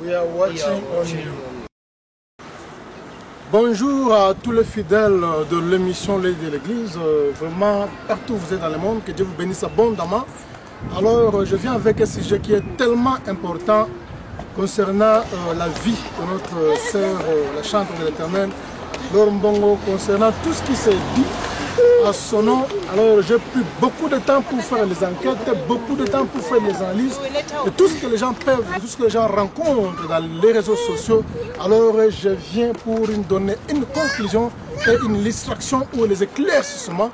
We are watching on you. Bonjour à tous les fidèles de l'émission L'œil de l'Église. Vraiment, partout où vous êtes dans le monde, que Dieu vous bénisse abondamment. Alors, je viens avec un sujet qui est tellement important concernant la vie de notre sœur, la chantre de l'Éternel, Laure Mbongo, concernant tout ce qui s'est dit à son nom. Alors, j'ai pris beaucoup de temps pour faire les enquêtes, beaucoup de temps pour faire les analyses, et tout ce que les gens peuvent, tout ce que les gens rencontrent dans les réseaux sociaux. Alors, je viens pour donner une conclusion et une illustration ou les éclaircissements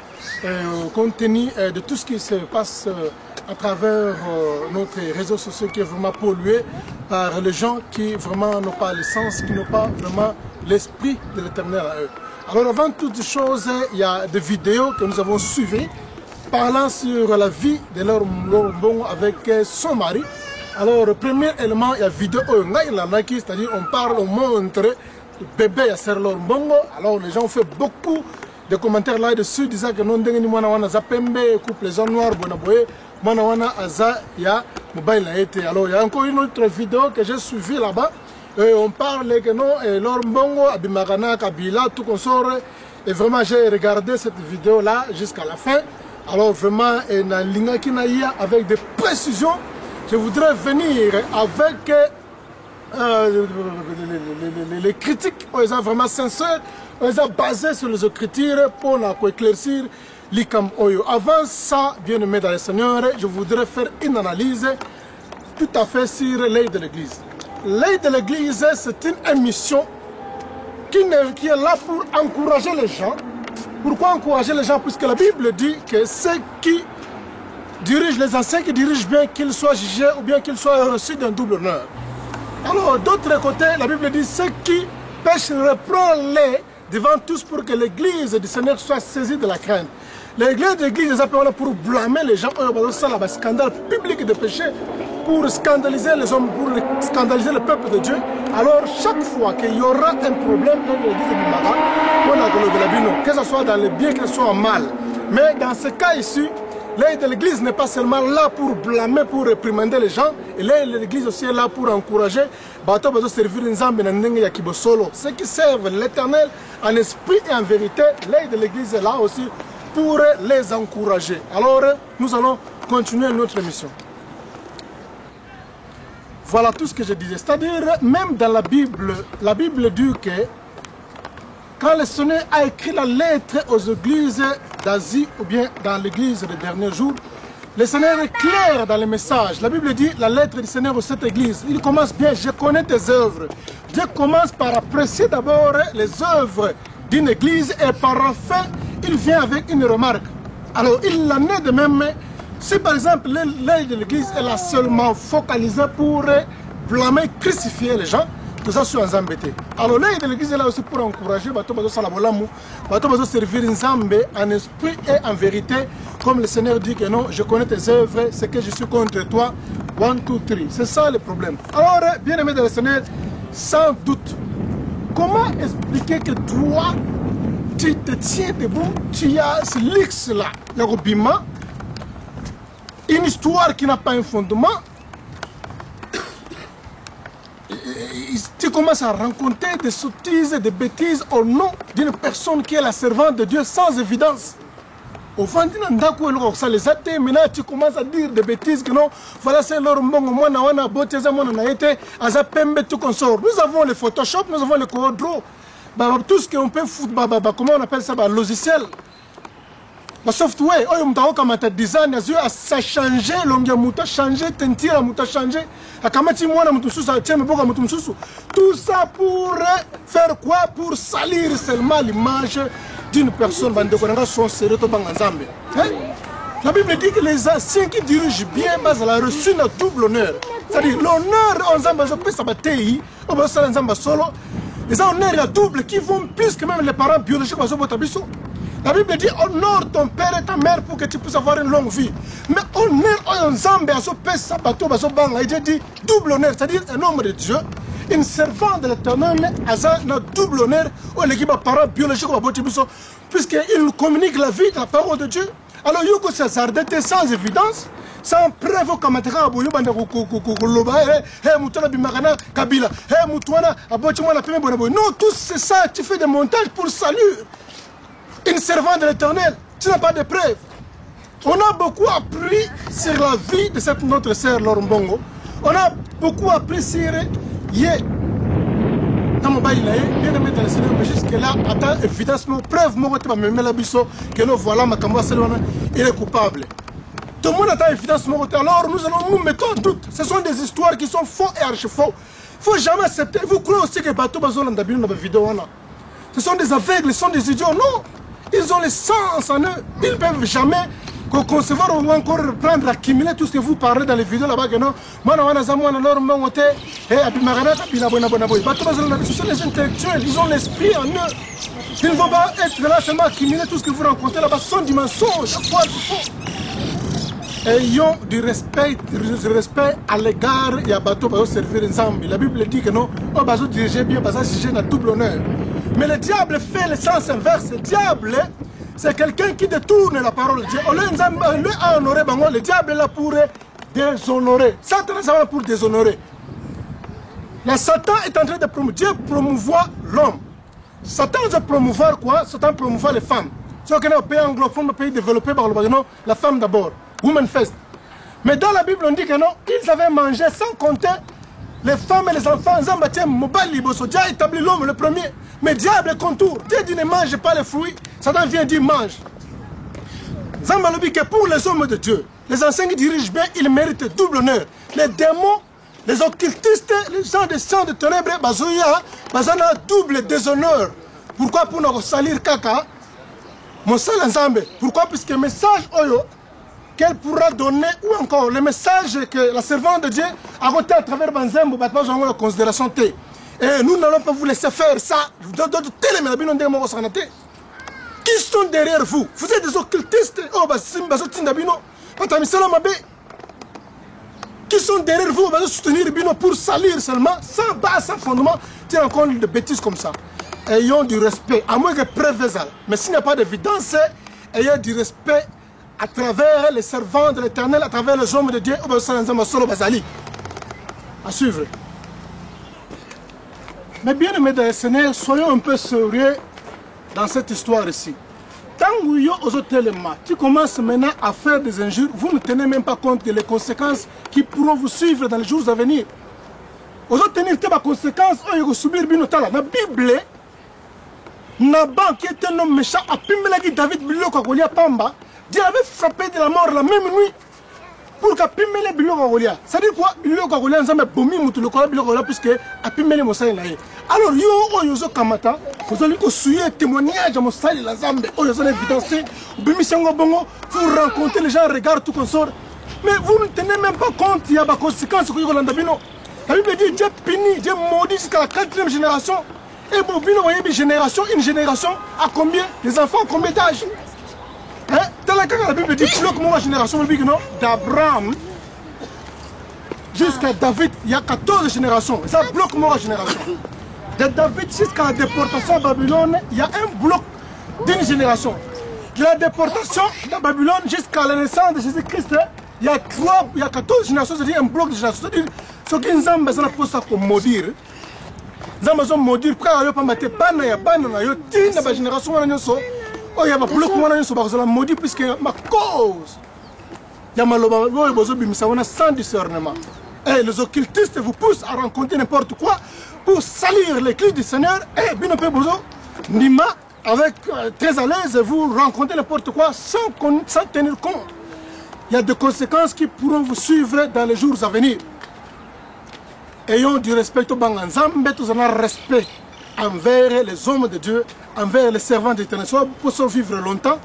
compte tenu de tout ce qui se passe à travers notre réseaux sociaux qui est vraiment pollué par les gens qui vraiment n'ont pas le sens, qui n'ont pas vraiment l'esprit de l'Éternel à eux. Alors avant toute chose, il y a des vidéos que nous avons suivies parlant sur la vie de Laure Mbongo avec son mari. Alors le premier élément, il y a vidéo, c'est-à-dire on parle, on montre le bébé à Sœur Laure Mbongo. Alors les gens ont fait beaucoup de commentaires là-dessus disant que non dengeni mwana wana zapembe couple les hommes noirs bonaboye mwana wana aza ya mobile a été. Alors il y a encore une autre vidéo que j'ai suivie là-bas. On parle que non, Laure Mbongo, Abimagana, Kabila, tout consort. Et vraiment, j'ai regardé cette vidéo-là jusqu'à la fin. Alors vraiment, avec des précisions, je voudrais venir avec les critiques, vraiment sincères, basées sur les écritures pour éclaircir l'ICAM Oyo. Avant ça, bien aimé dans le Seigneur, je voudrais faire une analyse tout à fait sur l'œil de l'Église. L'œil de l'Église, c'est une émission qui est là pour encourager les gens. Pourquoi encourager les gens? Puisque la Bible dit que ceux qui dirigent, les anciens qui dirigent bien, qu'ils soient jugés ou bien qu'ils soient reçus d'un double honneur. Alors, d'autre côté, la Bible dit ceux qui pêchent, reprend-les devant tous pour que l'Église du Seigneur soit saisie de la crainte. L'Église est appelée pour blâmer les gens, un scandale public de péché, pour scandaliser les hommes, pour scandaliser le peuple de Dieu. Alors chaque fois qu'il y aura un problème dans l'église de Bimara, que ce soit dans le bien, que ce soit en mal. Mais dans ce cas ici, l'œil de l'église n'est pas seulement là pour blâmer, pour réprimander les gens, et l'œil de l'église aussi est là pour encourager, ceux qui servent l'Éternel en esprit et en vérité. L'œil de l'église est là aussi pour les encourager. Alors nous allons continuer notre mission. Voilà tout ce que je disais. C'est-à-dire, même dans la Bible dit que quand le Seigneur a écrit la lettre aux églises d'Asie ou bien dans l'église des derniers jours, le Seigneur est clair dans le message. La Bible dit, la lettre du Seigneur aux cette église, il commence bien, je connais tes œuvres. Dieu commence par apprécier d'abord les œuvres d'une église et par la fin, il vient avec une remarque. Alors, il en est de même. Si par exemple l'œil de l'église est là seulement focalisé pour blâmer, crucifier les gens, tout ça sont embêtés. Alors l'œil de l'église est là aussi pour encourager, servir Nzambe en esprit et en vérité, comme le Seigneur dit que non, je connais tes œuvres, c'est que je suis contre toi. 1, 2, 3. C'est ça le problème. Alors, bien aimé de le Seigneur, sans doute, comment expliquer que toi, tu te tiens debout, tu as ce luxe-là, le robiment, une histoire qui n'a pas un fondement, tu commences à rencontrer des sottises, des bêtises au nom d'une personne qui est la servante de Dieu sans évidence. Au fond, les athées, maintenant tu commences à dire des bêtises que non, voilà c'est leur mbongo, tout consort. Nous avons le Photoshop, nous avons le Corel, tout ce qu'on peut foutre, comment on appelle ça, logiciel. Le software, design, ça a changé, a changé, a changé. Tout ça pour faire quoi? Pour salir seulement l'image d'une personne. La Bible dit que les anciens qui dirigent bien, ils ont reçu un double honneur. C'est-à-dire l'honneur, les honneurs double qui vont plus que même les parents biologiques. La Bible dit honore ton père et ta mère pour que tu puisses avoir une longue vie. Mais honneur Nzambe à ce père sabato baso banga, il dit double honneur, c'est-à-dire un homme de Dieu, une servante de l'Éternel, a un double honneur au l'équipe parents biologiques puisqu'il communique la vie de la parole de Dieu. Alors Yuko s'est sans évidence, Sans preuve au Kamatera, Aboyo Banda Koloba, Moutana Bimarana, Kabila, Moutouana, Abochimana Pime Bonaboy. Non, tout c'est ça, tu fais des montages pour salut. Une servante de l'Éternel, tu n'as pas de preuves. On a beaucoup appris sur la vie de cette notre sœur Lorumbongo. On a beaucoup appris sur Yé. Dans mon bail, bien aimé dans le Seigneur, mais jusque-là, attends, évidemment, preuve, moi, tu vas me mettre la biseau, que nous voilà, ma camarade, il est coupable. Tout le monde attend évidence, alors nous allons nous mettre en doute. Ce sont des histoires qui sont faux et archi-faux. Il ne faut jamais accepter. Vous croyez aussi que Bateau Bazol dans la vidéo. Ce sont des aveugles, ce sont des idiots. Non, ils ont le sens en eux. Ils ne peuvent jamais concevoir ou encore reprendre, accumuler tout ce que vous parlez dans les vidéos là-bas. Non, ce sont les intellectuels, ils ont l'esprit en eux. Ils ne vont pas être là seulement accumuler tout ce que vous rencontrez là-bas. Ce sont du mensonge. Ayons du respect à l'égard et à bateau pour servir ensemble. La Bible dit que non, on va diriger bien, parce que c'est un double honneur. Mais le diable fait le sens inverse. Le diable, c'est quelqu'un qui détourne la parole de Dieu. On l'a honoré, le diable est là pour déshonorer. Satan est là pour déshonorer. Le Satan est en train de promouvoir l'homme. Satan veut promouvoir quoi? Satan promouvoir les femmes. C'est un pays anglophone, un pays développé par le non, la femme d'abord. Women first. Mais dans la Bible, on dit que non, ils avaient mangé sans compter les femmes et les enfants. Dieu a établi l'homme le premier. Mais diable contour. Dieu dit ne mange pas les fruits. Satan vient dire mange. Zamba dit que pour les hommes de Dieu, les anciens qui dirigent bien, ils méritent double honneur. Les démons, les occultistes, les gens des champs de ténèbres, ils ont double déshonneur. Pourquoi? Pour nous salir caca. Mon seul ensemble. Pourquoi? Puisque le message qu'elle pourra donner, ou encore le message que la servante de Dieu a reçu à travers Banzembo, la considération T. Et nous n'allons pas vous laisser faire ça. Qui sont derrière vous? Vous êtes des occultistes. Qui sont derrière vous? Vous soutenir pour salir seulement, sans base, sans fondement. Tiens encore de bêtises comme ça. Ayons du respect, à moins que preuve. Mais s'il n'y a pas d'évidence, ayons du respect à travers les servants de l'Éternel, à travers les hommes de Dieu, à suivre. Mais bien aimés dans le Seigneur, soyons un peu sérieux dans cette histoire ici. Tant que tu commences maintenant à faire des injures, vous ne tenez même pas compte des conséquences qui pourront vous suivre dans les jours à venir. Vous tenir des conséquences, vous subir la Bible. Naban qui était un homme méchant, a pu David Biloko Golia Pamba. Dieu avait frappé de la mort la même nuit pour qu'à Pimele Biloko Golia. Ça dit quoi? Biloko Golia, nous avons bombé Moutoulokola Biloko Golia puisque à Pimele Moussa Naï. Alors, yo Kamata, vous allez suivre témoignage à Moussa la Zambe, vous allez évidencer, vous rencontrez les gens, regardent tout qu'on sort. Mais vous ne tenez même pas compte, il y a des conséquences que vous avez. La Bible dit Dieu punit, Dieu maudit jusqu'à la 4e génération. Et bon, une génération à combien? Les enfants à combien d'âge? Dans la Bible dit bloque-moi génération d'Abraham jusqu'à David, il y a 14 générations. Ça bloque-moi génération. De David jusqu'à la déportation à Babylone, il y a un bloc d'une génération. De la déportation de Babylone jusqu'à la naissance de Jésus-Christ, il y a 14 générations, c'est-à-dire un bloc de génération. C'est-à-dire ce qui nous a pour ça pour maudire. Nous avons maudire, pourquoi il n'y a pas de génération. Oh, il y a un bloc qui est maudit puisque ma cause. Il y a un sans discernement. Et les occultistes vous poussent à rencontrer n'importe quoi pour salir l'église du Seigneur. Et bien Nima, avec très à l'aise, vous rencontrez n'importe quoi sans tenir compte. Il y a des conséquences qui pourront vous suivre dans les jours à venir. Ayons du respect au Banganzambe, tous en respect envers les hommes de Dieu, envers les servants de l'Éternel. Soit pour vivre longtemps,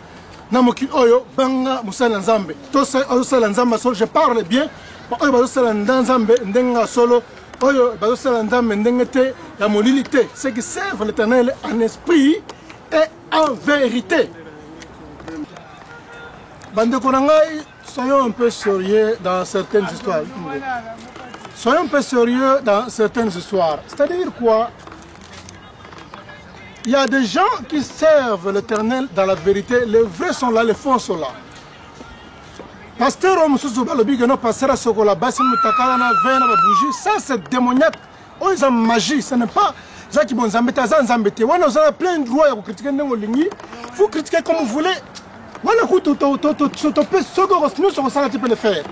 Namoki Oyo, Banga Moussa Nzambe. Je parle bien, Oyo Bazosa Nzambe, Ndenga Solo, Oyo Bazosa Nzambe, Ndengete, la molilité. Ceux qui servent l'Éternel en esprit et en vérité. Bande Konangai, soyons un peu sérieux dans certaines histoires. Soyons un peu sérieux dans certaines histoires. C'est-à-dire quoi? Il y a des gens qui servent l'Éternel dans la vérité. Les vrais sont là, les faux sont là. Pasteur Omususu balobi que non pasteur Sokola basi mutakala na vin na bougie, ça c'est démoniaque. Oh ils ont magie, ce n'est pas ça qui bon zambeta za nzambete. Wana vous avez plein de droits à critiquer ndenge lingi. Vous critiquez comme vous voulez. Wana ku to pe soko nous sur ça tu peux le faire.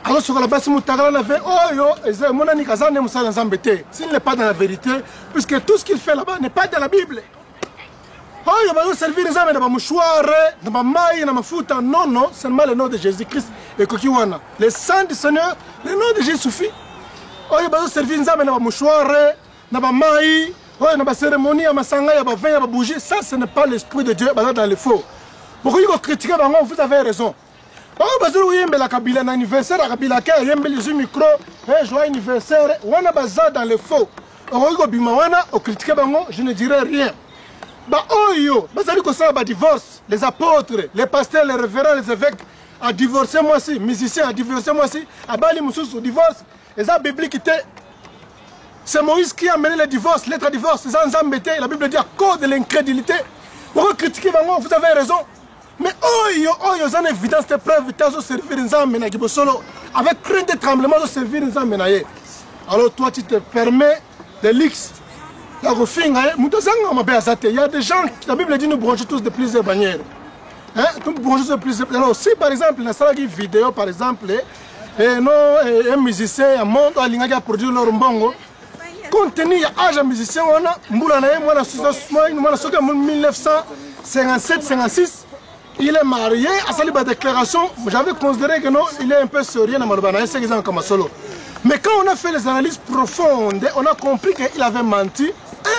Alors Sokola basi mutakala na vin, oh yo, ezé monani kazane musala nzambete. S'il n'est pas dans la vérité, puisque tout ce qu'il fait là-bas n'est pas dans la Bible. Oh, il va servir les hommes dans ma mouchoir, dans ma maille, dans ma foute. Non, non, seulement le nom de Jésus-Christ et Kokiwana. Le sang du Seigneur, le nom de Jésus suffit. Oh, il va servir les hommes dans ma mouchoir, dans ma maille, dans ma cérémonie, dans ma sangha, dans ma vin, dans ma bougie. Ça, ce n'est pas l'esprit de Dieu dans le faux. Pourquoi vous critiquez, vous avez raison. Oh, vous avez la Kabila, l'anniversaire, la Kabila, il y a les micros, joyeux anniversaire, on a bazar dans le faux. Vous critiquez, je ne dirai rien. Bah oh yo, bah ça dit que ça va divorce. Les apôtres, les pasteurs, les révérends, les évêques a divorcé moi aussi, musiciens a divorcé moi aussi, a bali moussous au divorce. Et ça biblique était, c'est Moïse qui a mené le divorce, lettre à divorce. C'est ça la Bible dit à cause de l'incrédulité. Pourquoi critiquer vraiment, vous avez raison. Mais oh yo, ça en évidence de preuve, tu as servir une âme qui solo avec crainte de tremblement de servir une âme. Alors toi tu te permets de l'X. Il y a des gens, la Bible dit nous bronchons tous de plusieurs manières. Alors si par exemple, dans cette vidéo par exemple, un musicien, un monde, il a produit leur mbongo, compte tenu de l'âge de musicien, on a 1957-56, il est marié, à sa libre déclaration, j'avais considéré que non, il est un peu sérieux dans le c'est qu'ils ont comme solo. Mais quand on a fait les analyses profondes, on a compris qu'il avait menti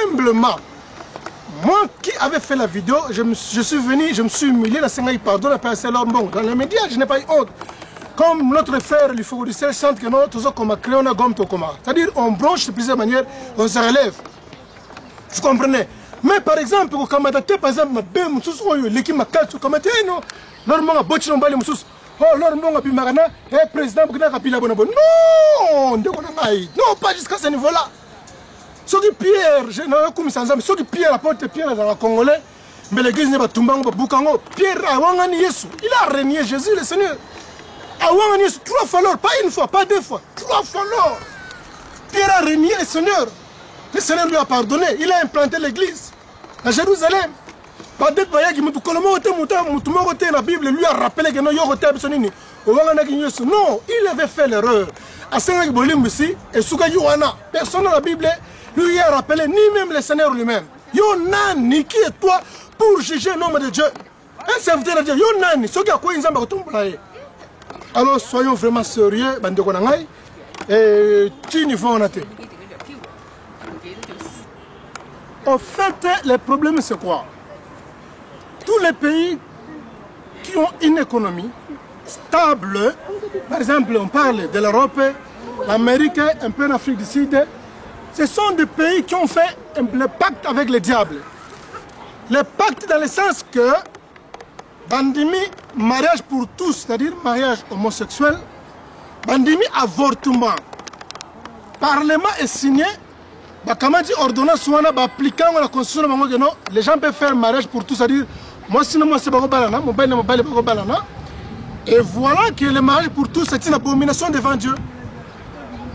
humblement. Moi qui avais fait la vidéo, je suis venu, je me suis humilié, la Seigneur pardon, la personne bon. Dans les médias, je n'ai pas eu honte. Comme notre frère, le fournisseur, chante que nous, tous comme créé, on a gomme tout comme. C'est-à-dire, on branche de plusieurs manières, on se relève. Vous comprenez? Mais par exemple, quand on a par exemple, l'équipe m'a calé, comme non, normalement, a botché l'emballé, oh, normalement, a bimarana, et président, non, non, pas jusqu'à ce niveau-là. Ceux qui Pierre, je n'ai pas commis sans âme, ceux qui Pierre apporte Pierre dans la Congolais, mais l'église n'est pas Tumbango, Boukango, Pierre a Wangani Yesu, il a régné Jésus le Seigneur. A Wangani Yesu, 3 fois l'or, pas une fois, pas 2 fois, 3 fois l'or. Pierre a régné le Seigneur. Le Seigneur lui a pardonné, il a implanté l'église à Jérusalem. Peut-être que la Bible lui a rappelé que non, il avait fait l'erreur. À Saint-Bolim et Souka Yohana, personne dans la Bible lui a rappelé, ni même le Seigneur lui-même. Yonani, qui est toi pour juger l'homme de Dieu? Un serviteur de Dieu, Yonani, ce qui a quoi ils ont battu. Alors soyons vraiment sérieux, Bandekonangai, et tu n'y vas en athée. En fait, le problème c'est quoi? Tous les pays qui ont une économie stable, par exemple on parle de l'Europe, l'Amérique, un peu l'Afrique du Sud, ce sont des pays qui ont fait le pacte avec le diable. Le pacte dans le sens que Bandimi, mariage pour tous, c'est-à-dire mariage homosexuel, Bandimi, avortement. Parlement est signé, comment dire, ordonnance appliquant la constitution, les gens peuvent faire mariage pour tous, c'est-à-dire moi sinon moi c'est Bagobalana, mon bail Bagobalana. Et voilà que le mariage pour tous c'est une abomination devant Dieu.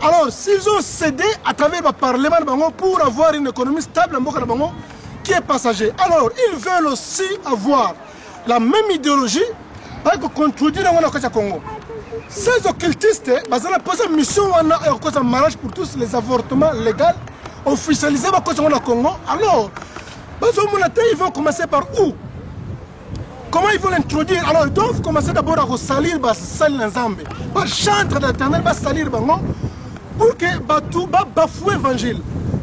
Alors s'ils ont cédé à travers le Parlement pour avoir une économie stable qui est passager, alors ils veulent aussi avoir la même idéologie pour contredire le Congo. Ces occultistes, ils ont posé une mission à mariage pour tous, les avortements légaux, officialisés au Congo. Alors, ils vont commencer par où? Comment ils vont l'introduire? Alors ils doivent commencer d'abord à salir l'ensemble. Par chantre de l'éternel, salir pour que Batou bafoue l'évangile.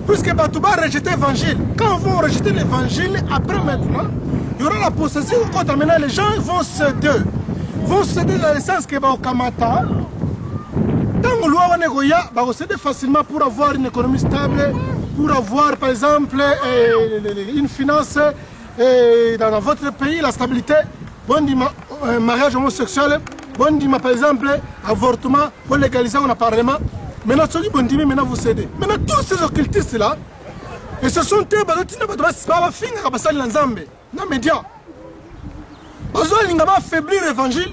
Puisque Batou va rejeter l'évangile. Quand ils vont rejeter l'évangile, après maintenant, il y aura la possession. Quand maintenant les gens vont céder. Vont céder dans le sens que Baokamata, tant que l'on va céder facilement pour avoir une économie stable, pour avoir par exemple une finance. Et dans votre pays, la stabilité, bon mariage homosexuel, bon par exemple, avortement, bon légaliser on a parlement. Maintenant, ceux qui bon maintenant vous cédez. Maintenant, tous ces occultistes-là, et ce sont eux, ils ne peuvent pas affaiblir l'évangile,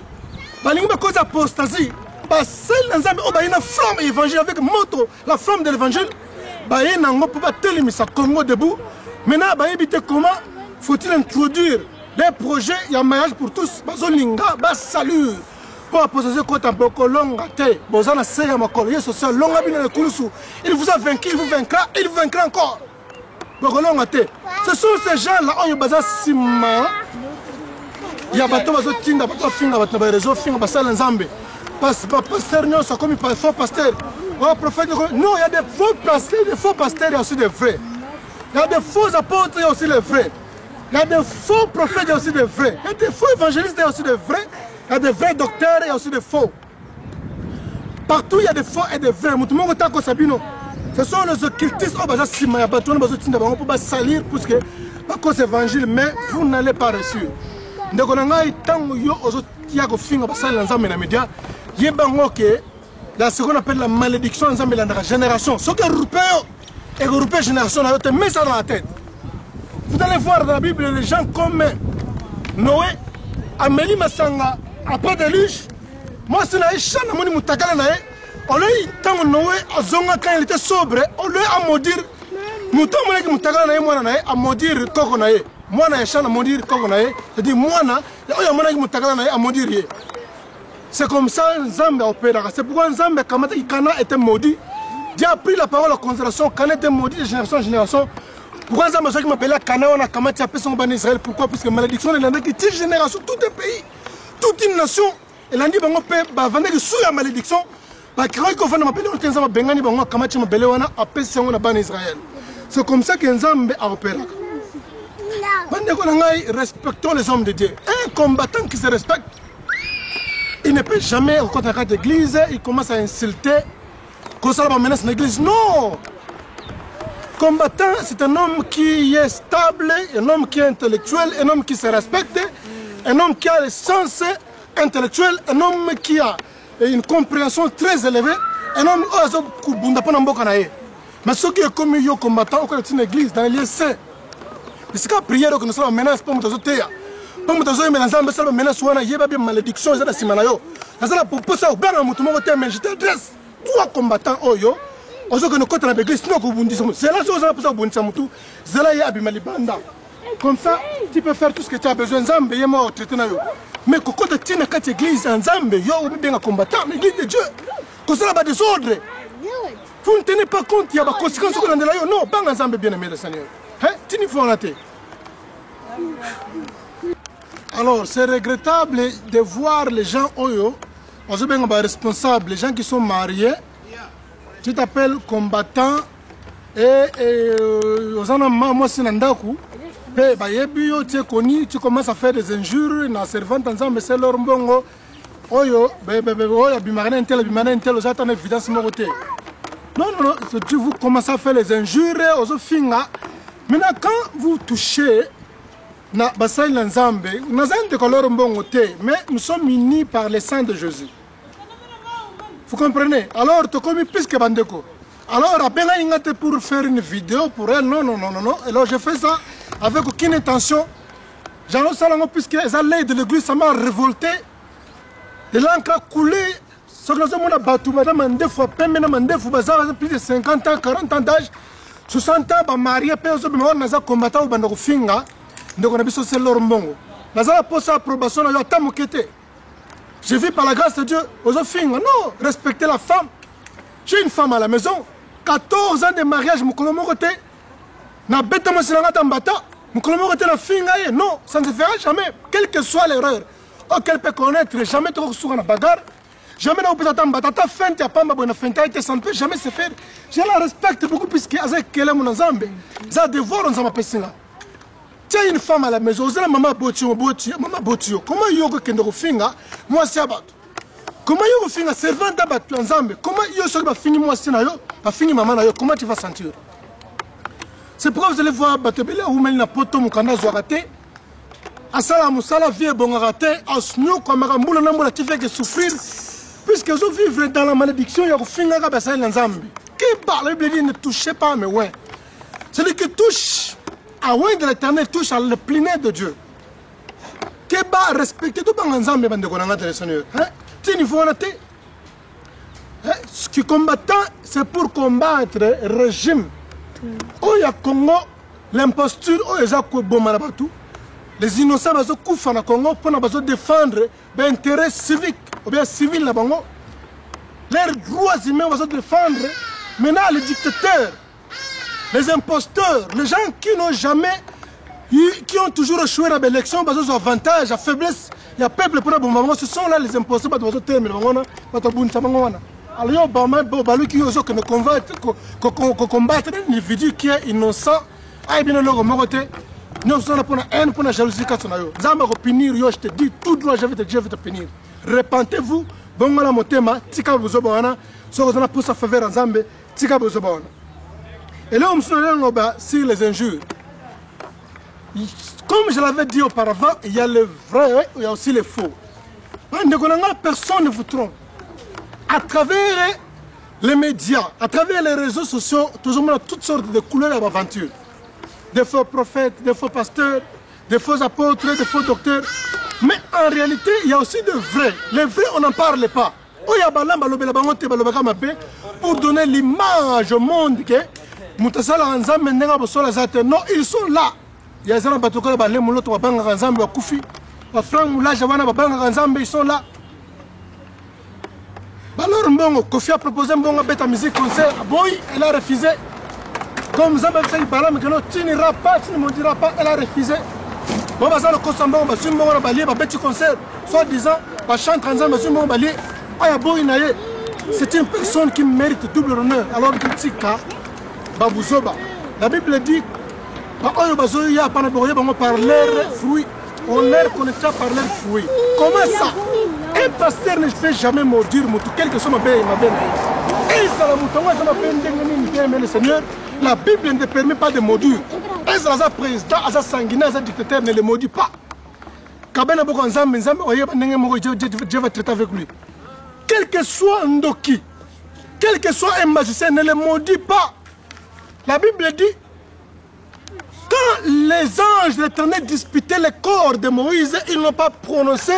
balingi cause apostasie basali na nzambe oyo baye na flamme évangile avec moto la flamme de l'évangile baye nango mpo batelemisa Congo debout. Maintenant bayebi te comment faut-il introduire des projets ya mariage pour tous bazolinga basalut pour apostasie kota bokolonga te boza na se ya makolo yesu seul longa bino lekulusu il vous a vaincu, il vous vaincra, il vous vaincra encore. Ce sont ces gens-là qui ont sima. Il y a des gens qui ont des réseaux, qui ont des nzambe. Pasteur, non, c'est comme un faux pasteur. Non, il y a des faux pasteurs, des faux pasteurs, il y a aussi des vrais. Il y a des faux apôtres, il y a aussi les vrais. Il y a des faux prophètes, il y a aussi des vrais. Il y a des faux évangélistes, il y a aussi des vrais. Il y a des vrais docteurs, il y a aussi des faux. Partout, il y a des faux et des vrais. Ce sont les occultistes qui pour salir pour cause évangile, mais vous n'allez pas reçu. Donc, on a la seconde appelle la malédiction de la génération. Ce qui est européen, génération, met ça dans la tête. Vous allez voir dans la Bible les gens comme Noé, Amélie Massanga, après déluge. Moi, c'est la Isha, Namoni Moutakala Nae. On l'a dit, quand Noé a zonga quand il était sobre, on l'a à maudire. Mouton Moulek Moutakala Nae, moi, à maudire Koko Nae. Moi, na Isha, à maudire Koko Nae. C'est-à-dire, moi, na Moutakala Nae, à maudire. C'est comme ça, Nzambe a opéré. C'est pourquoi Nzambe, quand Kana était maudit, Dieu a pris la parole en considération. Kana était maudit de génération en génération. Pourquoi Nzambe, ceux qui m'appellent Kana, on a Kamati appelé son ban Israël. Pourquoi? Parce que malédiction, il y en a qui tire génération, tout un pays, toute une nation. Et a dit, on peut vendre sous la malédiction. C'est comme ça que Nzambe a opéré. Respectons les hommes de Dieu. Un combattant qui se respecte, il ne peut jamais rencontrer l'église, il commence à insulter. Comme ça, la menace l'église. Non! Combattant, c'est un homme qui est stable, un homme qui est intellectuel, un homme qui se respecte, un homme qui a le sens intellectuel, un homme qui a une compréhension très élevée, un homme qui a mais ceux qui sont comme yo combattants, on est une église dans les lieux saints. C'est qu'à prière que nous sommes menace pour nous autres. Pour nous autres, mais nous sommes menace ou il y a des malédictions dans la simanayo. Nous sommes pour pousser au bas dans mon tour, mais je t'adresse trois combattants oyo. On sait que nous comptons l'église, nous sommes c'est là que nous sommes pour nous. C'est là il y a Abimalibanda. Comme ça, tu peux faire tout ce que tu as besoin. Nzambe est mort traité na yo. Mais quand tu es dans l'église, Nzambe yo bien combattant, l'église de Dieu. Comme ça là désordre. Vous ne tenez pas compte, il y a des conséquences sur le non, pas Nzambe bien aimé le Seigneur. Hein? Tu n'y faut en rater. Alors, c'est regrettable de voir les gens oyo, on se bien responsables, les gens qui sont mariés, tu t'appelles combattant et aux anamans, moi c'est Nandaku. Tu es connu, tu commences à faire des injures, na servante ensemble, c'est leur mbongo. Oyo, bimarane intel, aux attentes évidence moroté. Non, tu vous commencez à faire les injures aux finga. Maintenant, quand vous touchez na basai l'ensemble, nous avons des couleurs mbongo mais nous sommes unis par le sang de Jésus. Vous comprenez? Alors, tu commis plus que Bandeko. Alors, à pour faire une vidéo pour elle, non. Alors, je fais ça avec aucune intention. J'en ai salon puisque les allées de l'église, ça m'a révolté. De l'encre a coulé. Ce que nous avons battu, madame, plus de 50 ans, 40 ans d'âge, 60 ans, marié, nous avons combattu au Bandoko Finga. Donc, on a vu ce que c'est leur mbongo. Nous avons posé l'approbation, nous avons été. Je vis par la grâce de Dieu aux Finga. Non, respecter la femme. J'ai une femme à la maison. 14 ans de mariage, je me na bête moi silanga tambata mukolomoko na finga ye non ça ne se fera jamais quelle que soit l'erreur qu'elle peut connaître jamais trop souvent na bagarre jamais na opéra tambata ta fin ya pamba bona fin ta été ça ne peut jamais se faire je la respecte beaucoup puisque avec qu'elle est mon ensemble ça devoir on s'en pessinga tiens une femme à la maison vous maman botio comment yo ko kendo finga moi c'est abat comment yo finga servante abat ensemble comment yo so ba fini moi c'est na yo ba fini maman na yo comment tu vas sentir. C'est pourquoi vous allez voir Batebele ou Melina Poto Mukanda Zoarate. Asala Moussala vie bon raté, Asnyo Kamarambula Nambola qui fait que souffrir, puisque vous vivez dans la malédiction, il y a Finga Bassay Nzambi. Qui parle, la Bible dit ne touchez pas mes ouins. Celui qui touche à ouin de l'éternel touche à le plein de Dieu. Que Keba respecter tout le monde, mais le Seigneur. Il faut noter. Ce qui combattant, c'est pour combattre le régime. Oh, il y a Congo, l'imposture, oh, il y a Bomarabatou. Les innocents, ils sont au Congo pour défendre l'intérêt civique, ou bien civil. Leurs droits humains, ils vont défendre. Maintenant, les dictateurs, les imposteurs, les gens qui n'ont jamais, qui ont toujours échoué à l'élection, ils ont avantage, à faiblesse. Il y a peuple pour le bon, ce sont là les imposteurs, ils vont terminer. Alors, il qui osent combattre un individu qui est innocent. Nous sommes pour la haine, pour la jalousie. Je te dis, tout droit, je vais te punir. Repentez-vous, bon, la motema, tika bozobana, so vous en pour sa faveur en Zambie, tika bozobana. Et là, on se retrouve sur les injures. Comme je l'avais dit auparavant, il y a le vrai, il y a aussi le faux. Personne ne vous trompe. À travers les médias, à travers les réseaux sociaux, toujours on a toutes sortes de couleurs et d'aventures. Des faux prophètes, des faux pasteurs, des faux apôtres, des faux docteurs. Mais en réalité, il y a aussi de vrais. Les vrais, on n'en parle pas. Pour donner l'image au monde que non, ils sont là. Il y a des gens ils sont là. Alors, Mbongo, Kofi a proposé Mbongo Beta Musique concert. Boy, elle a refusé. Comme Zambé fait Balam, tu n'iras pas, tu ne me diras pas, elle a refusé. Bon, bah, ça, le Kossambon, bah, si Mbongo a balié, bah, petit concert, soit disant, bah, chante en Zambé, si Mbongo balié, ah, boy, naïe. C'est une personne qui mérite double honneur. Alors, que Tika, bah, Bouzoba. La Bible dit, bah, oh, bah, Zoya, Panaboya, bah, par leurs fruits. On leur connaîtra par leurs fruits. Comment ça? Un pasteur ne peut jamais maudire, quel que soit ma belle. Et ça, le Seigneur, la Bible ne permet pas de maudire. Et ça, le président, le sanguinaire, le dictateur ne le maudit pas. Dieu va traiter avec lui. Quel que soit Ndoki, quel que soit un magicien, ne le maudit pas. La Bible dit, quand les anges de l'Éternel disputaient le corps de Moïse, ils n'ont pas prononcé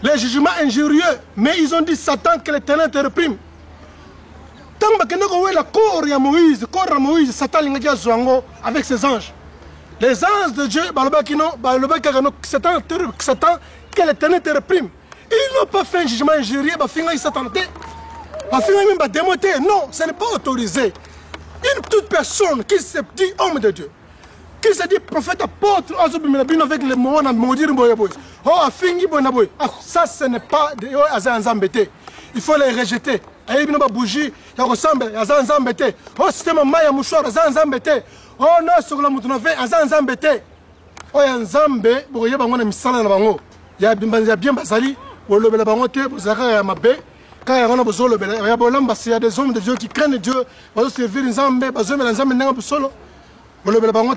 les jugements injurieux, mais ils ont dit Satan que l'Éternel te réprime. Tant que nous avons le corps de Moïse, Satan avec ses anges. Les anges de Dieu, Satan que l'Éternel te réprime. Ils n'ont pas fait un jugement injurieux, non, ce n'est pas autorisé. Une toute personne qui se dit homme de Dieu, qui se dit prophète apôtre, avec les mots à maudire, ça ce n'est pas de Azambété. Il faut les rejeter. Il y a bougie, il y a ressemble, Azambété. Oh, système Maya mouchoir, Azambété. Oh non, sur la moutonave, Azambété. Oh, il y a un Zambé, il y a un misala na bango. Il y a bien basali, ou le belabangote, vous avez un mabé. Quand il y a un bozolo, il y a des hommes de Dieu qui craignent Dieu, ils vont servir un Zambé, ils vont servir un Zambé, solo. Vraiment,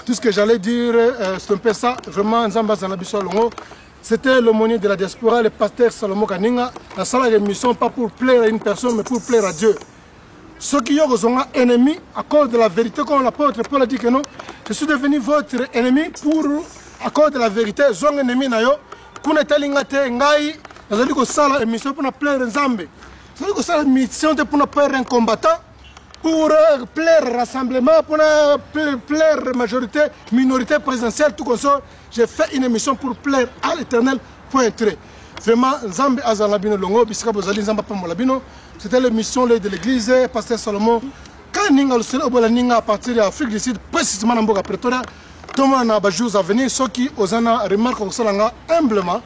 tout ce que j'allais dire, c'est un peu ça. Vraiment, c'était l'aumônier de la diaspora, le pasteur Salomon Kaninga. La salle d'émission, pas pour plaire à une personne, mais pour plaire à Dieu. Ceux qui sont ennemis à cause de la vérité, comme l'apôtre Paul a dit que non, je suis devenu votre ennemi à cause de la vérité. Ils sont ennemis, pour ne pas ngai, ils ont dit que ça, l'émission pour plaire à Zambé. Ils ont dit que ça, l'émission pour plaire à un combattant. Pour plaire rassemblement, pour plaire majorité, minorité présidentielle, tout comme ça, j'ai fait une émission pour plaire à l'Éternel, point très. Vraiment, Zambé Azalabino Longo, Bisika Bozali Zamba Pamolabino, c'était l'émission de l'église, pasteur Salomon. Quand Ninga le Seigneur Ninga à partir de l'Afrique du Sud, précisément dans Boga Pretoria, tout le monde a des jours à venir, ceux qui osana remarquent que ça humblement,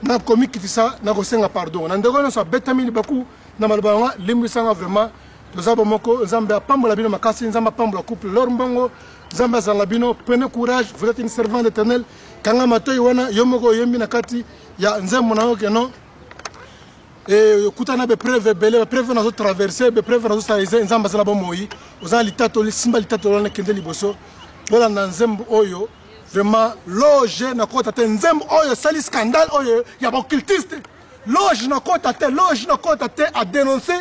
n'a commis qui ça, n'a pas de pardon. N'a pas de bétamine beaucoup, n'a pas de limousin vraiment. Nous avons Zambé à Pamolabino, Makasi, Zamba Pambola couple, Lorbongo, Zamba Zalabino, prenez courage, vous êtes une servante éternelle. Kanga Mato Iwana, Yomoko Yembi Nakati, ya Nzemona Okeno. Et Koutana Bepreve, Bele, Preve dans notre traversée, Bepreve dans notre traversée, Zamba Zalabomoyi, aux alitato, les Simba Litato, les Kendeli Bosso, voilà Nzembo Oyo, vraiment, loge, Nakota, Nzembo Oyo, sali scandale Oyo, il y a occultiste. Loge Nakota, a dénoncé,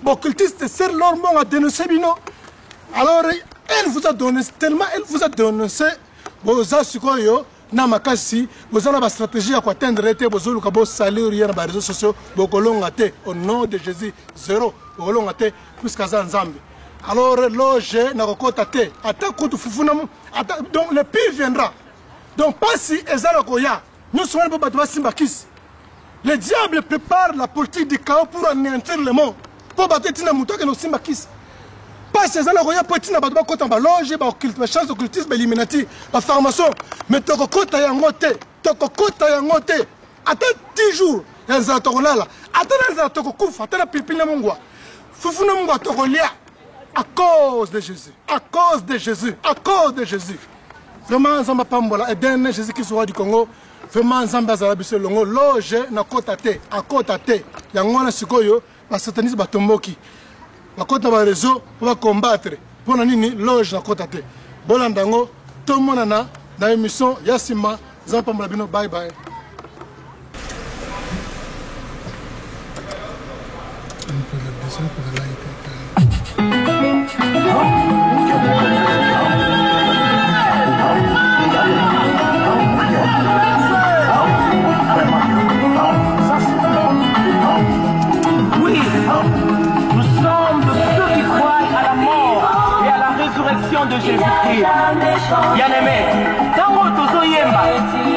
occultiste, c'est leur mot à dénoncer Bino. Alors, elle vous a donné, tellement elle vous a dénoncé, boza sikoyo na makasi boza na ba stratégie à atteindre te bozo luka bo salir hier na ba réseaux sociaux bokolonga te au nom de Jésus zéro bokolonga te plus kaza nzambe. Alors loge na kokota te ata kutu fufuna donc le pire viendra. Donc pas si ezala koya nous sommes pas battre simbakis. Le diable prépare la politique du chaos pour anéantir le monde. Pour battre tina muto que nous simbakis. Pas ces gens qui ont été dans le côté de la loge, la chance d'occultisme, l'illuminati, la formation. Mais tu as côté à ngoté, tu as côté à ngoté. Attends 10 jours, il y a un là. Attends, tu as kouf, attends, pipi na mungwa. Foufou na mungwa tokolia. À cause de Jésus, à cause de Jésus, à cause de Jésus. Vraiment, Zamba Pambola, et dernier Jésus qui soit du Congo. Vraiment, Zamba Zalabisse Longo, loge na côté à côté. Il y a un sikoyo, la satanisme batomboki. La côte na réseau va combattre pour nini loge na côte te bolandango tout le monde na émission Yassima Zampa Mlabino bye bye. De Jésus-Christ. Bien-aimé, tant que tu es à les sous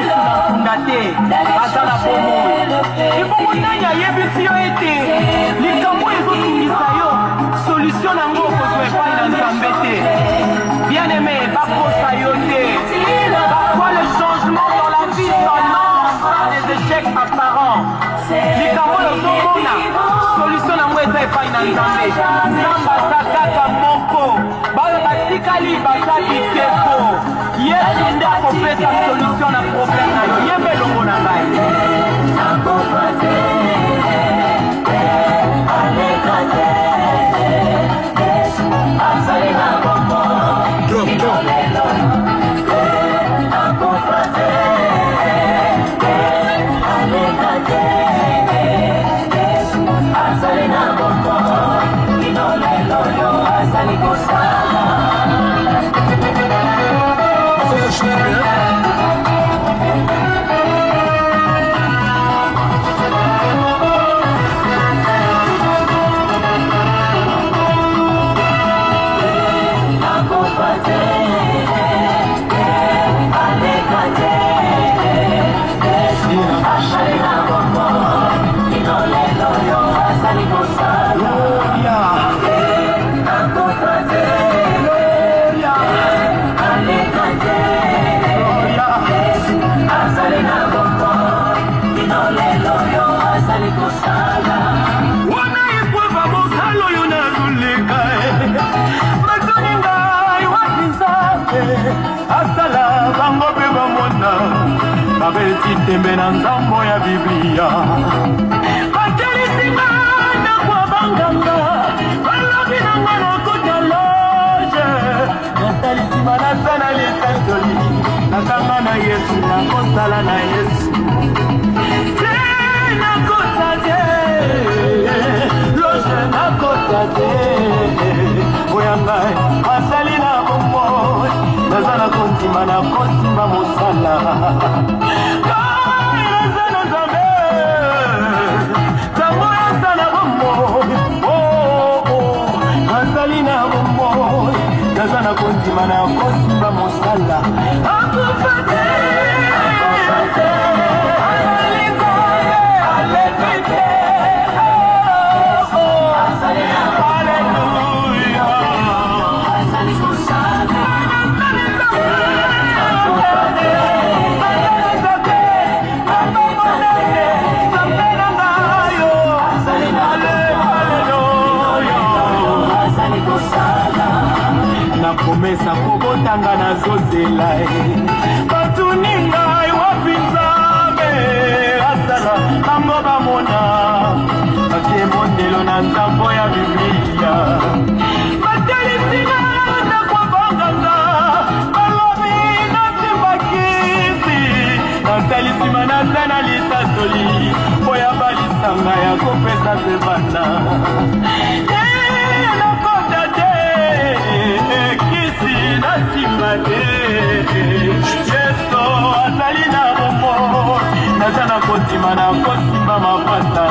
la fondate, à la bombe. Et pour mon aïe, il y a été les camots et autres qui solution à moi pour ne pas y embêter. Bien-aimé, pas sayoté. Parfois le changement dans la vie s'annonce par des échecs apparents. Les camots et autres solution à moi et pas y embêter. Samba sakaka moko. Batikali basaki keko yesu nda kopesa solution na problème na yo yembe longo na ngai akopate alekate yesu asali na bombo lelo akopate alekate yesu asali na bombo lelo yo asali kosa. Asala bango pe bamona babeti tembe na nzambo ya Biblia batelisinga na kwa banganga balobi na ngana kota loge natalisima na sana litatoli nakanga na Yesu na kosala na Yesu na kota te loge na kota te oyanga asali na bombo nazana kontima na kosimba mosala nazana nzambe tango yazala bombo nazali na bombo nazana kontima na kosimba mosala akufate nakomesa kobotanga nazozela batuninga wapi nzambe asala bango bamona batie mondelo na nzambo ya Biblia batelisinga na kwa banganga balobi nasimbakisi natalisima nazana litatoli oya balisanga ya kopesa pe bana nakota te kisi nasimba te Yesu azali na bomoi naza na kotima na kosimba mapasa